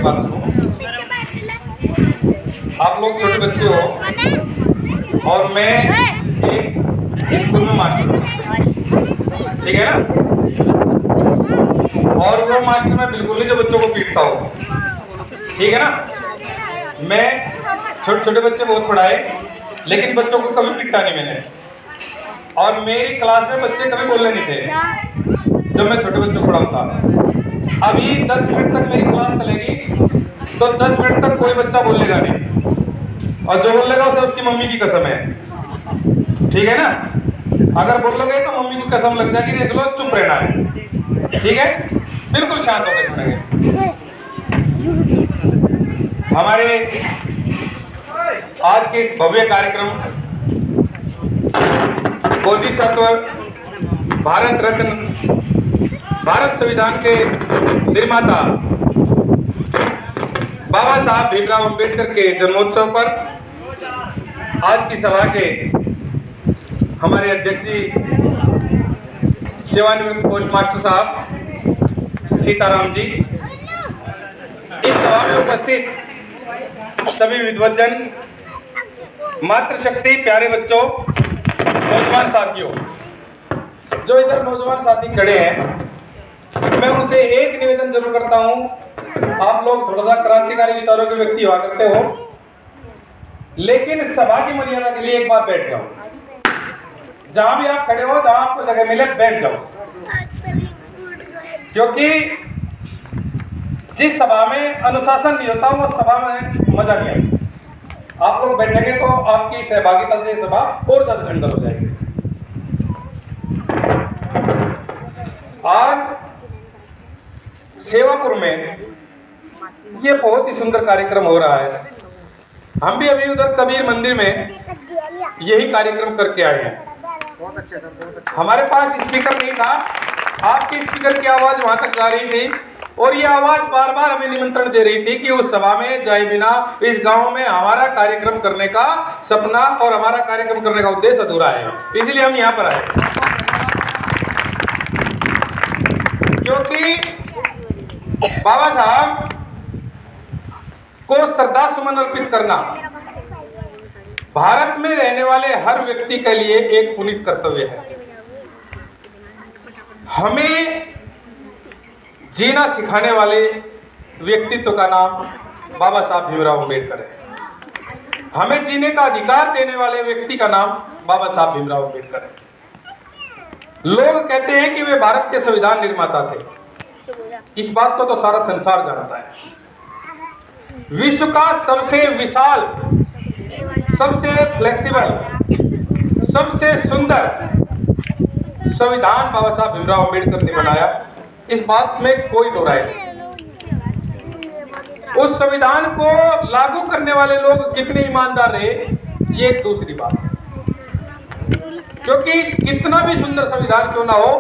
बात सुनो। आप लोग छोटे बच्चे हो और मैं एक स्कूल में मास्टर हूँ, ठीक है ना। और वो मास्टर मैं बिल्कुल नहीं जो बच्चों को पीटता हूँ, ठीक है ना। मैं छोटे छोटे बच्चे बहुत पढ़ाए, लेकिन बच्चों को कभी पीटा नहीं मैंने। और मेरी क्लास में बच्चे कभी बोलने नहीं थे जब मैं छोटे बच्चों को पढ़ाता। अभी 10 मिनट तक मेरी क्लास चलेगी तो 10 मिनट तक कोई बच्चा बोलेगा नहीं, और जो बोलेगा उसे उसकी मम्मी की कसम है, ठीक है ना। अगर बोलोगे तो मम्मी की कसम लग जाएगी, देख लो, चुप रहना है, ठीक है। बिल्कुल शांत होकर सुनेंगे। हमारे आज के इस भव्य कार्यक्रम बोधिसत्व भारत रत्न भारत संविधान के निर्माता बाबा साहब भीमराव अंबेडकर के जन्मोत्सव पर आज की सभा के हमारे अध्यक्ष जी सेवानिवृत्त पोस्ट मास्टर साहब सीताराम जी, इस सभा में उपस्थित सभी विद्वज्जन, मातृशक्ति, प्यारे बच्चों, नौजवान साथियों, जो इधर नौजवान साथी खड़े हैं, मैं उनसे एक निवेदन जरूर करता हूं। आप लोग थोड़ा सा क्रांतिकारी विचारों के व्यक्ति हुआ करते हो, लेकिन सभा की मर्यादा के लिए एक बार बैठ जाओ। जहां भी आप खड़े हो, जहां आपको जगह मिले बैठ जाओ, क्योंकि जिस सभा में अनुशासन नहीं होता वो सभा में मजा नहीं आएगा। आप लोग बैठेंगे तो आपकी सहभागिता से सभा और ज्यादा सुंदर हो जाएगी। आज सेवापुर में ये बहुत ही सुंदर कार्यक्रम हो रहा है। हम भी अभी उधर कबीर मंदिर में यही कार्यक्रम करके आए हैं। बहुत अच्छे सर, बहुत अच्छे। हमारे पास स्पीकर नहीं था, आपके स्पीकर की आवाज वहां तक जा रही थी, और ये आवाज बार बार हमें निमंत्रण दे रही थी कि उस सभा में जाए बिना इस गांव में हमारा कार्यक्रम करने का सपना और हमारा कार्यक्रम करने का उद्देश्य अधूरा है। इसलिए हम यहाँ पर आए, क्योंकि बाबा साहब को श्रद्धा सुमन अर्पित करना भारत में रहने वाले हर व्यक्ति के लिए एक पुनीत कर्तव्य है। हमें जीना सिखाने वाले व्यक्तित्व का नाम बाबा साहब भीमराव अंबेडकर है। हमें जीने का अधिकार देने वाले व्यक्ति का नाम बाबा साहब भीमराव अंबेडकर है। लोग कहते हैं कि वे भारत के संविधान निर्माता थे। इस बात को तो सारा संसार जानता है। विश्व का सबसे विशाल, सबसे फ्लेक्सिबल, सबसे सुंदर संविधान बाबा साहब भीमराव अंबेडकर ने बनाया, इस बात में कोई दो राय नहीं। उस संविधान को लागू करने वाले लोग कितने ईमानदार रहे, ये एक दूसरी बात है। क्योंकि कितना भी सुंदर संविधान क्यों ना हो,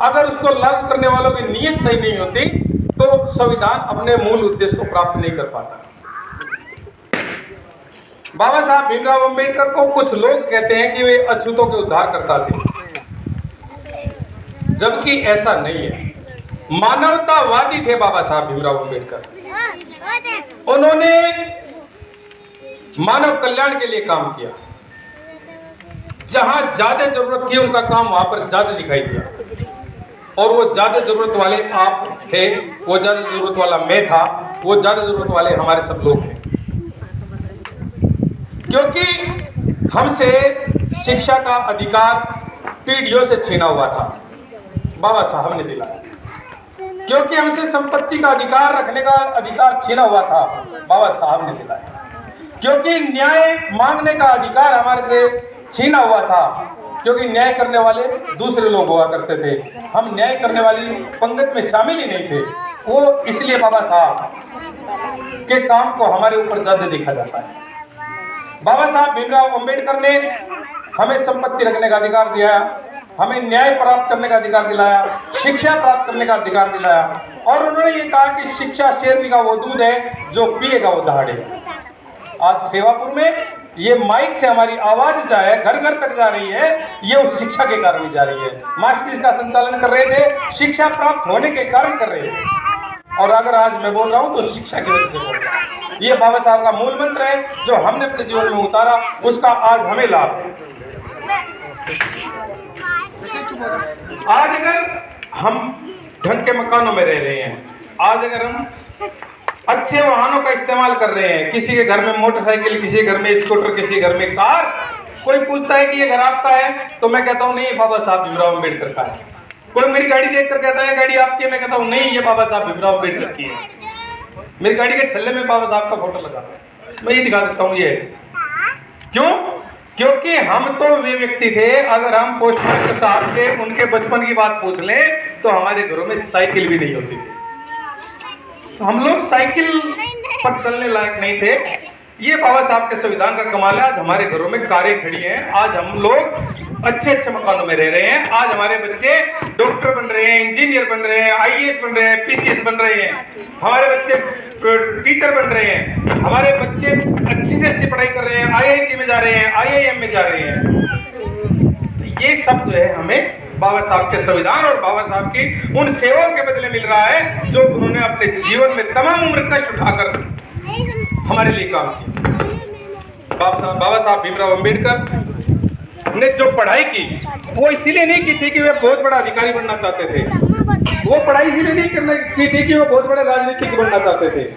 अगर उसको लागू करने वालों की नीयत सही नहीं होती तो संविधान अपने मूल उद्देश्य को प्राप्त नहीं कर पाता। बाबा साहब भीमराव अंबेडकर को कुछ लोग कहते हैं कि वे अछूतों के उद्धारकर्ता थे, जबकि ऐसा नहीं है। मानवतावादी थे बाबा साहब भीमराव अंबेडकर। उन्होंने मानव कल्याण के लिए काम किया। जहां ज्यादा जरूरत थी उनका काम वहां पर ज्यादा दिखाई दिया, और वो ज्यादा जरूरत वाले आप थे, वो ज्यादा जरूरत वाला मैं था, वो ज्यादा जरूरत वाले हमारे सब लोग थे। क्योंकि हमसे शिक्षा का अधिकार पीढ़ियों से छीना हुआ था, बाबा साहब ने दिलाया। क्योंकि हमसे संपत्ति का अधिकार रखने का अधिकार छीना हुआ था, बाबा साहब ने दिलाया। क्योंकि न्याय मांगने का अधिकार हमारे से छीना हुआ था, क्योंकि न्याय करने वाले दूसरे लोग हुआ करते थे, हम न्याय करने वाली पंगत में शामिल ही नहीं थे। वो इसलिए बाबा साहब के काम को हमारे ऊपर ज्यादा देखा जाता है। बाबा साहब भीमराव अंबेडकर ने हमें संपत्ति रखने का अधिकार दिया, हमें न्याय प्राप्त करने का अधिकार दिलाया, शिक्षा प्राप्त करने का अधिकार दिलाया, और उन्होंने ये कहा कि शिक्षा शेरनी का वो दूध है जो पिएगा वो दहाड़ेगा। आज सेवापुर में ये माइक से हमारी आवाज जाए, घर घर तक जा रही है, ये उस शिक्षा के कारण जा रही है। मास्टर इसका संचालन कर रहे थे, शिक्षा प्राप्त होने के कारण कर रहे थे। और अगर आज मैं बोल रहा हूँ तो शिक्षा की वजह से बोल रहा हूँ। ये बाबा साहब का मूल मंत्र है जो हमने अपने जीवन में उतारा, उसका आज हमें लाभ है। आज अगर हम ढंग के मकानों में रह रहे हैं, आज अगर हम अच्छे वाहनों का इस्तेमाल कर रहे हैं, किसी के घर में मोटरसाइकिल, किसी के घर में स्कूटर, किसी के घर में कार, कोई पूछता है कि ये घर आपका है, तो मैं कहता हूँ नहीं, बाबा साहब भीमराव अम्बेडकर का है। कोई मेरी गाड़ी देखकर कहता है गाड़ी आपकी है, मैं कहता हूँ नहीं, ये बाबा साहब भीमराव अम्बेडकर की है। मेरी गाड़ी के छल्ले में बाबा साहब का फोटो लगा है, मैं ये दिखा देता हूँ ये है। क्यों? क्योंकि हम तो वे व्यक्ति थे, अगर हम पोस्ट मास्टर साहब से उनके बचपन की बात पूछ लें तो हमारे घरों में साइकिल भी नहीं होती थी, तो हम लोग साइकिल पर चलने लायक नहीं थे। ये बाबा साहब के संविधान का कमाल है, आज हमारे घरों में कारें खड़ी हैं, आज हम लोग अच्छे अच्छे मकानों में रह रहे हैं, आज हमारे बच्चे डॉक्टर बन रहे हैं, इंजीनियर बन रहे हैं, आईएएस बन रहे हैं, पीसीएस बन रहे हैं, हमारे बच्चे टीचर बन रहे हैं, हमारे बच्चे अच्छी से अच्छी पढ़ाई कर रहे हैं, आईआईटी में जा रहे हैं, आईआईएम में जा रहे हैं। ये सब जो है हमें बाबा साहब के संविधान और बाबा साहब की उन सेवाओं के बदले मिल रहा है जो उन्होंने अपने जीवन में तमाम उम्र कष्ट उठाकर हमारे लिए काम किया। बाबा साहब भीमराव अम्बेडकर ने जो पढ़ाई की वो इसीलिए नहीं की थी कि वे बहुत बड़ा अधिकारी बनना चाहते थे, वो पढ़ाई इसीलिए नहीं करने की थी कि वो बहुत बड़े राजनीतिक बनना चाहते थे।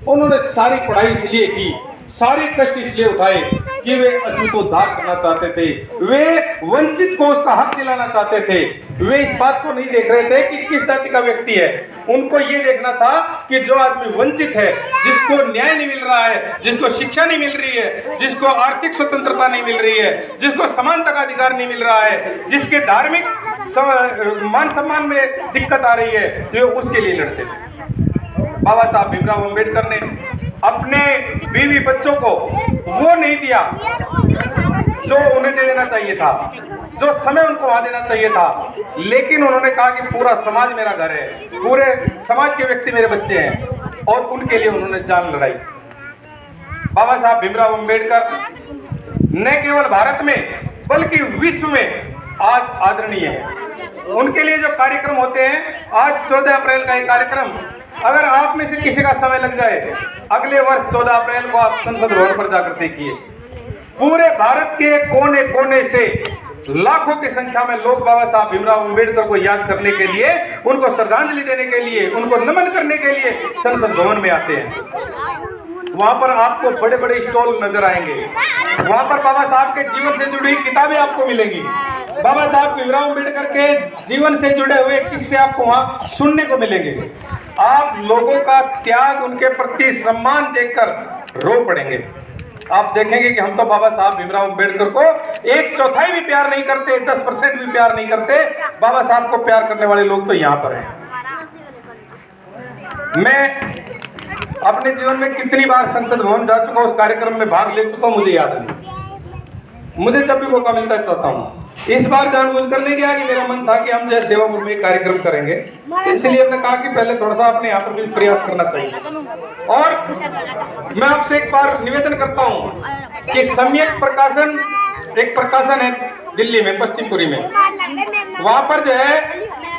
उन्होंने सारी पढ़ाई इसलिए की, सारे कष्ट इसलिए उठाए कि वे अछूत को उद्धार करना चाहते थे, वे वंचित को उसका हक दिलाना चाहते थे। वे इस बात को नहीं देख रहे थे कि किस जाति का व्यक्ति है, उनको ये देखना था कि जो आदमी वंचित है, जिसको न्याय नहीं मिल रहा है, जिसको शिक्षा नहीं मिल रही है, जिसको आर्थिक स्वतंत्रता नहीं मिल रही है, जिसको समानता का अधिकार नहीं मिल रहा है, जिसके धार्मिक मान सम्मान में दिक्कत आ रही है, तो उसके लिए लड़ते थे। बाबा साहब भीमराव अम्बेडकर ने अपने बीवी बच्चों को वो नहीं दिया जो उन्हें दे देना चाहिए था, जो समय उनको वहां देना चाहिए था, लेकिन उन्होंने कहा कि पूरा समाज मेरा घर है, पूरे समाज के व्यक्ति मेरे बच्चे हैं, और उनके लिए उन्होंने जान लड़ाई। बाबा साहब भीमराव अम्बेडकर न केवल भारत में बल्कि विश्व में आज आदरणीय है। उनके लिए जो कार्यक्रम होते हैं, आज 14 अप्रैल का ये कार्यक्रम, अगर आप में से किसी का समय लग जाए, अगले वर्ष 14 अप्रैल को आप संसद भवन पर जाकर देखिए, पूरे भारत के कोने कोने से लाखों की संख्या में लोग बाबा साहब भीमराव अम्बेडकर को याद करने के लिए, उनको श्रद्धांजलि देने के लिए, उनको नमन करने के लिए संसद भवन में आते हैं। वहां पर आपको बड़े बड़े स्टॉल नजर आएंगे, वहां पर बाबा साहब के जीवन से जुड़ी किताबें आपको मिलेंगी, बाबा साहब भीमराव अम्बेडकर के जीवन से जुड़े हुए किस्से आपको वहां सुनने को मिलेंगे। आप लोगों का त्याग, उनके प्रति सम्मान देखकर रो पड़ेंगे। आप देखेंगे कि हम तो बाबा साहब भीमराव अम्बेडकर को 1/4 भी प्यार नहीं करते, 10% भी प्यार नहीं करते। बाबा साहब को प्यार करने वाले लोग तो यहाँ पर हैं। मैं अपने जीवन में कितनी बार संसद भवन जा चुका, उस कार्यक्रम में भाग ले चुका, मुझे याद नहीं। मुझे जब भी मौका मिलता है चाहता हूँ। इस बार जानबूझ कर नहीं गया कि मेरा मन था कि हम जय सेवापुर में कार्यक्रम करेंगे, इसलिए हमने कहा कि पहले थोड़ा सा अपने यहाँ पर भी प्रयास करना चाहिए। और मैं आपसे एक बार निवेदन करता हूँ कि सम्यक प्रकाशन, एक प्रकाशन है दिल्ली में, पश्चिमपुरी में, वहां पर जो है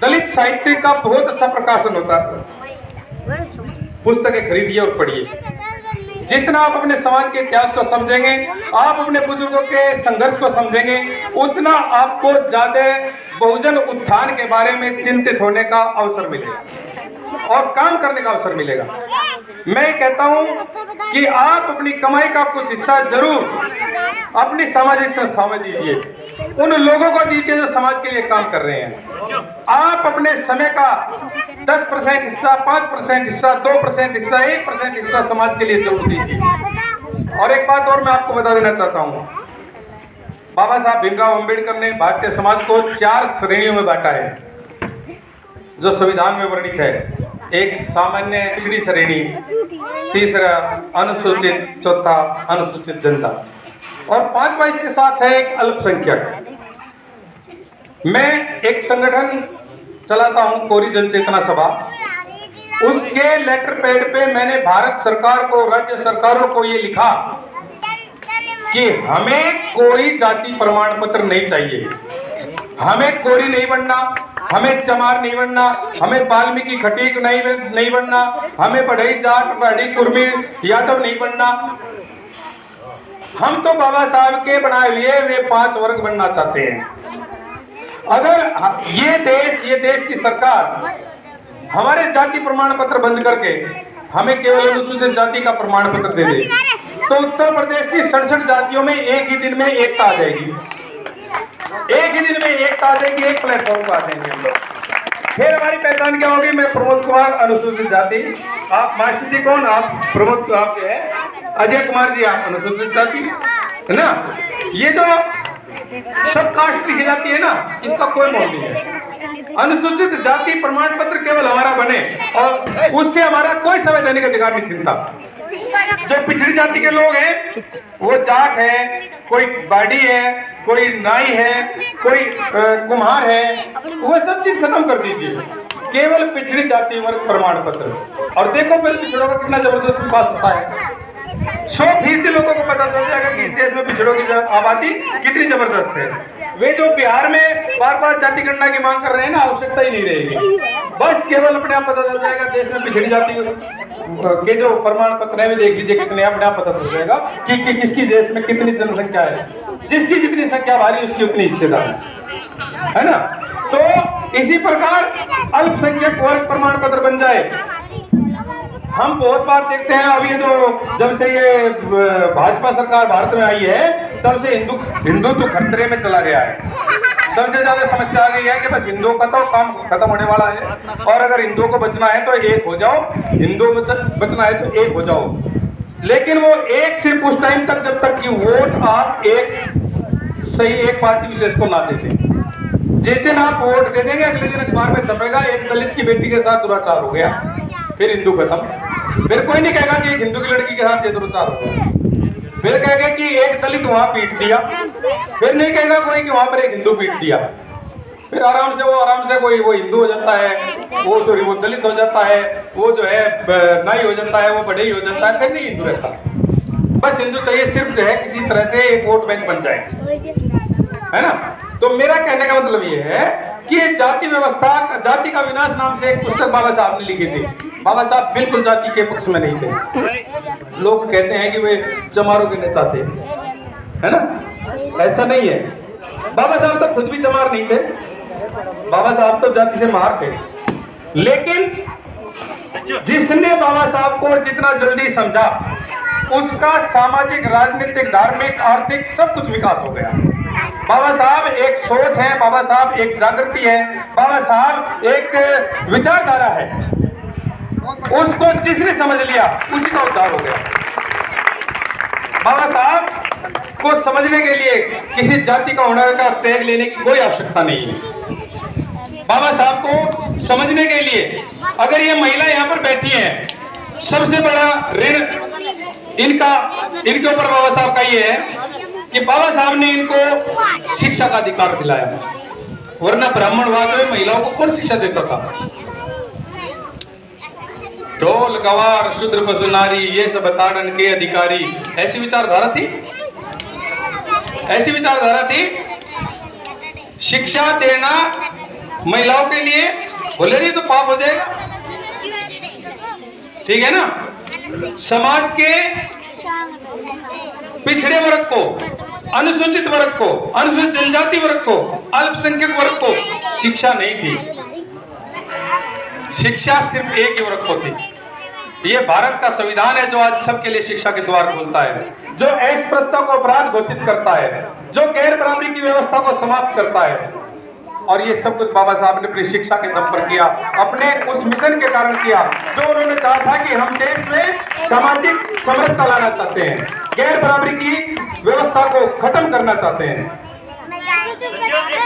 दलित साहित्य का बहुत अच्छा प्रकाशन होता है। पुस्तकें खरीदिए और पढ़िए। जितना आप अपने समाज के इतिहास को समझेंगे, आप अपने बुजुर्गों के संघर्ष को समझेंगे, उतना आपको ज्यादा बहुजन उत्थान के बारे में चिंतित होने का अवसर मिलेगा और काम करने का अवसर मिलेगा। मैं कहता हूं कि आप अपनी कमाई का कुछ हिस्सा जरूर अपनी सामाजिक संस्थाओं में दीजिए, उन लोगों को दीजिए जो समाज के लिए काम कर रहे हैं। आप अपने समय का 10% हिस्सा, 5% हिस्सा, 2% हिस्सा, 1% हिस्सा समाज के लिए जरूर दीजिए। और एक बात और मैं आपको बता देना चाहता हूँ, बाबा साहब भीमराव अम्बेडकर ने भारतीय समाज को 4 श्रेणियों में बांटा है जो संविधान में वर्णित है। एक सामान्य पिछड़ी श्रेणी, तीसरा अनुसूचित, चौथा अनुसूचित जनता, और 5वां इसके साथ है एक अल्पसंख्यक। मैं एक संगठन चलाता हूं, कोरी जन चेतना सभा, उसके लेटर पैड पे मैंने भारत सरकार को, राज्य सरकारों को ये लिखा कि हमें कोई जाति प्रमाण पत्र नहीं चाहिए, हमें कोरी नहीं बनना, हमें चमार नहीं बनना, हमें वाल्मीकि खटीक नहीं बनना, हमें बढ़ई जाट बढ़ई कुर्मी यादव नहीं बनना। हम तो बाबा साहब के बनाए हुए वे 5 वर्ग बनना चाहते हैं। अगर ये देश की सरकार हमारे जाति प्रमाण पत्र बंद करके हमें केवल अनुसूचित जाति का प्रमाण पत्र दे दे, तो उत्तर प्रदेश की 67 जातियों में एक ही दिन में एकता आ जाएगी। एक ही दिन में एकता आ जाएगी, एक प्लेटफॉर्म पर आ जाएंगे हम लोग। फिर हमारी पहचान क्या होगी? मैं प्रमोद कुमार, अनुसूचित जाति। आप मास्टर जी कौन? आप प्रमोद, आप है अजय कुमार जी, आप अनुसूचित जाति, है ना। ये जो सब कास्ट लिखी जाती है ना, इसका कोई मोल नहीं है। अनुसूचित जाति प्रमाण पत्र केवल हमारा बने और उससे हमारा कोई संवैधानिक अधिकार नहीं छिनता। जो पिछड़ी जाति के लोग हैं वो जाट है, कोई बाडी है, कोई नाई है, कोई कुम्हार है, वो सब चीज खत्म कर दीजिए, केवल पिछड़ी जाति वर्ग प्रमाण पत्र। और देखो फिर पिछड़ों का कितना जबरदस्त विकास होता है। 100% लोगों को पता चल जाएगा कि इस देश में पिछड़ों की आबादी कितनी जबरदस्त है। वे जो बिहार में बार बार जाति गणना की मांग कर रहे हैं ना, आवश्यकता ही नहीं रहेगी। बस केवल अपने आप पता चल जाएगा देश में पिछड़ी जाति के जो प्रमाण पत्र है, वे देख लीजिए कितने, अपने आप पता चल जाएगा कि किसकी देश में कितनी जनसंख्या है। जिसकी जितनी संख्या भारी उसकी उतनी हिस्सेदार है ना। तो इसी प्रकार अल्पसंख्यक वर्ग प्रमाण पत्र बन जाए। हम बहुत बार देखते हैं, अभी तो जब से ये भाजपा सरकार भारत में आई है तब से हिंदुत्व खतरे में चला गया है। सबसे ज्यादा समस्या आ गई है कि बस हिंदुओं का तो काम खत्म होने वाला है, और अगर हिंदुओं को बचना है तो एक हो जाओ, हिंदुओं को बचना है तो एक हो जाओ। लेकिन वो एक सिर्फ उस टाइम तक जब तक कि वोट आप एक पार्टी विशेष को ना देते। जिस दिन आप वोट दे देंगे अगले दिन अखबार में छपेगा एक दलित की बेटी के साथ दुराचार हो गया, फिर हिंदू खत्म। फिर कोई नहीं कहेगा कि एक हिंदू की लड़की के साथ ये दुराचार हो गया, फिर कहेगा कि एक दलित वहां पीट दिया, फिर नहीं कहेगा कोई कि वहां पर एक हिंदू पीट दिया। फिर आराम से कोई वो हिंदू हो जाता है, वो दलित हो जाता है, वो जो है नाई हो जाता है, वो बढ़ई हो जाता है, फिर नहीं हिंदू रहता। बस हिंदू चाहिए सिर्फ जो है किसी तरह से एक वोट बैंक बन जाए, है ना। तो मेरा कहने का मतलब ये है कि जाति व्यवस्था, जाति का विनाश नाम से एक पुस्तक बाबा साहब ने लिखी थी। बाबा साहब बिल्कुल जाति के पक्ष में नहीं थे। लोग कहते हैं कि वे चमारों के नेता थे, है ना। ऐसा नहीं है। बाबा साहब तो खुद भी चमार नहीं थे, बाबा साहब तो जाति से मार थे। लेकिन जिसने बाबा साहब को जितना जल्दी समझा, उसका सामाजिक, राजनीतिक, धार्मिक, आर्थिक सब कुछ विकास हो गया। बाबा साहब एक सोच है, बाबा साहब एक जागृति है, बाबा साहब एक विचारधारा है। उसको जिसने समझ लिया उसी का उद्धार हो गया। बाबा साहब को समझने के लिए किसी जाति का होने का त्याग लेने की कोई आवश्यकता नहीं है। बाबा साहब को समझने के लिए अगर ये महिला यहाँ पर बैठी है, सबसे बड़ा ऋण इनके ऊपर बाबा साहब का ये है कि बाबा साहब ने इनको शिक्षा का अधिकार दिलाया, वरना ब्राह्मणवाद में महिलाओं को कौन शिक्षा देता था? ढोल गवार शूद्र पशु नारी ये सब ताड़न के अधिकारी, ऐसी विचारधारा थी, ऐसी विचारधारा थी। शिक्षा देना महिलाओं के लिए, बोले रही तो पाप हो जाएगा, ठीक है ना। समाज के पिछड़े वर्ग को, अनुसूचित वर्ग को, अनुसूचित जनजाति वर्ग को, अल्पसंख्यक वर्ग को शिक्षा नहीं थी। शिक्षा सिर्फ एक ही वर्ग को थी। ये भारत का संविधान है जो आज सबके लिए शिक्षा के द्वार खोलता है, जो अस्पृश्यता को अपराध घोषित करता है, जो गैर बराबरी की व्यवस्था को समाप्त करता है। और ये सब कुछ बाबा साहब ने अपनी शिक्षा के दम पर किया, अपने उस मिशन के कारण किया जो उन्होंने कहा था कि हम देश में सामाजिक समरसता लाना चाहते हैं, गैर बराबरी की व्यवस्था को खत्म करना चाहते हैं।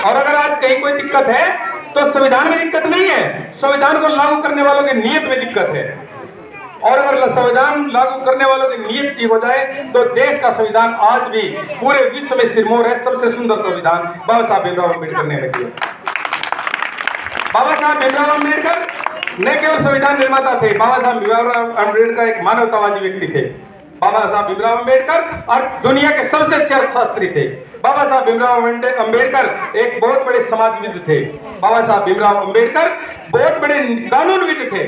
और अगर आज कहीं कोई दिक्कत है तो संविधान में दिक्कत नहीं है, संविधान को लागू करने वालों की नीयत में दिक्कत है। और अगर संविधान लागू करने वालों की नीयत ठीक हो जाए तो देश का संविधान आज भी पूरे विश्व में सिरमौर है। सबसे सुंदर संविधान बाबा साहब भीमराव अम्बेडकर ने लिखा। बाबा साहब भीमराव अम्बेडकर न केवल संविधान निर्माता थे, बाबा साहब भीमराव अम्बेडकर एक मानवतावादी व्यक्ति थे। बाबा साहब भीमराव अम्बेडकर और दुनिया के सबसे अच्छे अर्थशास्त्री थे। बाबा साहब भीमराव अंबेडकर एक बहुत बड़े समाजविद थे। बाबा साहब भीमराव अंबेडकर बहुत बड़े कानूनविद थे।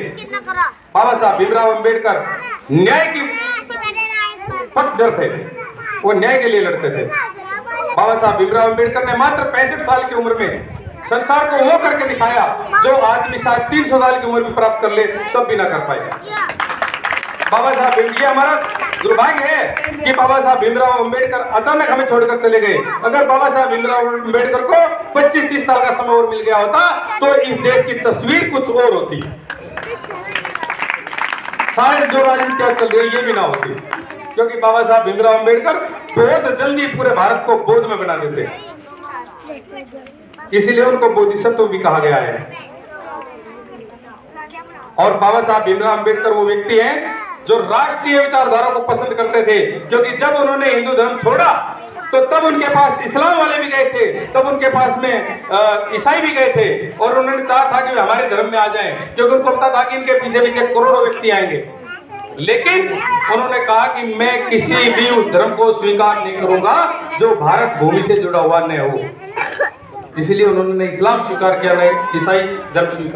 बाबा साहब भीमराव अंबेडकर न्याय की पक्षधर थे, वो न्याय के लिए लड़ते थे। बाबा साहब भीमराव अंबेडकर ने मात्र 65 साल की उम्र में संसार को वो करके दिखाया जो आदमी शायद 300 साल की उम्र भी प्राप्त कर ले तब भी ना कर पाएगा। बाबा साहब, ये हमारा दुर्भाग्य है कि बाबा साहब भीमराव अंबेडकर अचानक हमें छोड़कर चले गए। अगर बाबा साहब भीमराव अंबेडकर को 25-30 साल का समय और मिल गया होता तो इस देश की तस्वीर कुछ और होती, शायद जो राजनीति चल रही है ये भी ना होती, क्योंकि बाबा साहब भीमराव अंबेडकर बहुत जल्दी पूरे भारत को बौद्ध में बना देते, इसीलिए उनको बोधिसत्व भी कहा गया है। और बाबा साहब भीमराव अंबेडकर वो व्यक्ति हैं जो राष्ट्रीय विचारधारा को पसंद करते थे, क्योंकि जब उन्होंने हिंदू धर्म छोड़ा तो तब उनके पास इस्लाम वाले भी गए थे, तब उनके पास में ईसाई भी गए थे, और उन्होंने चाहा था कि वे हमारे धर्म में आ जाएं, क्योंकि उनको पता था कि इनके पीछे पीछे करोड़ों व्यक्ति आएंगे। लेकिन उन्होंने कहा कि मैं किसी भी उस धर्म को स्वीकार नहीं करूंगा जो भारत भूमि से जुड़ा हुआ न हो, इसलिए उन्होंने इस्लाम स्वीकार किया, नहीं ईसाई धर्म स्वीकार